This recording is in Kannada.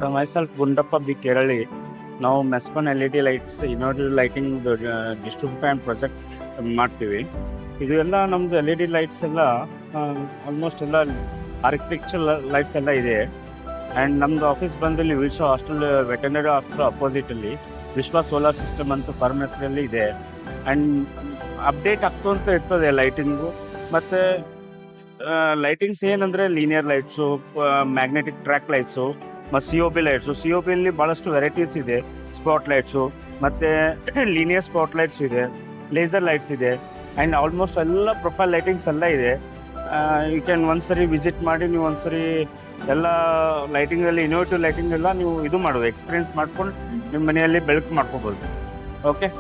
So myself, Gundappa B. Kerali. ನಾವು ಮೆಸ್ಕಾನ್ LED lights innovative lighting distribute and project ಮಾಡ್ತೀವಿ. ಇದು ಎಲ್ಲ ನಮ್ಮದು LED ಲೈಟ್ಸ್ ಎಲ್ಲ ಆಲ್ಮೋಸ್ಟ್ ಎಲ್ಲ ಆರ್ಕಿಟೆಕ್ಚರ್ ಲೈಟ್ಸ್ ಎಲ್ಲ ಇದೆ. ಆ್ಯಂಡ್ ನಮ್ಮದು ಆಫೀಸ್ ಬಂದಲ್ಲಿ ವಿಶ್ವ ಹಾಸ್ಟೆಲ್ ವೆಟರ್ನರಿ ಹಾಸ್ಪಿಟಲ್ ಅಪೋಸಿಟಲ್ಲಿ ವಿಶ್ವ ಸೋಲಾರ್ ಸಿಸ್ಟಮ್ ಅಂತ ಫರ್ಮ್ ಹೆಸರಲ್ಲಿ ಇದೆ. ಆ್ಯಂಡ್ ಅಪ್ಡೇಟ್ ಆಗ್ತಾ ಇರ್ತದೆ ಲೈಟಿಂಗು. ಮತ್ತು ಲೈಟಿಂಗ್ಸ್ ಏನಂದರೆ linear lights, magnetic track lights ಮತ್ತು COB ಲೈಟ್ಸು. COBಯಲ್ಲಿ ಭಾಳಷ್ಟು ವೆರೈಟೀಸ್ ಇದೆ. ಸ್ಪಾಟ್ ಲೈಟ್ಸು ಮತ್ತು ಲೀನಿಯರ್ ಸ್ಪಾಟ್ ಲೈಟ್ಸ್ ಇದೆ, ಲೇಸರ್ ಲೈಟ್ಸ್ ಇದೆ, ಆ್ಯಂಡ್ ಆಲ್ಮೋಸ್ಟ್ ಎಲ್ಲ ಪ್ರೊಫೈಲ್ ಲೈಟಿಂಗ್ಸ್ ಎಲ್ಲ ಇದೆ. ಯು ಕ್ಯಾನ್ ಒಂದ್ಸರಿ ವಿಸಿಟ್ ಮಾಡಿ ನೀವು ಒಂದ್ಸರಿ ಎಲ್ಲ ಲೈಟಿಂಗಲ್ಲಿ ಇನೋವೇಟಿವ್ ಲೈಟಿಂಗ್ ಎಲ್ಲ ನೀವು ಇದು ಮಾಡ್ಬೋದು, ಎಕ್ಸ್ಪೀರಿಯನ್ಸ್ ಮಾಡ್ಕೊಂಡು ನಿಮ್ಮ ಮನೆಯಲ್ಲಿ ಬೆಳಕು ಮಾಡ್ಕೋಬೋದು. ಓಕೆ.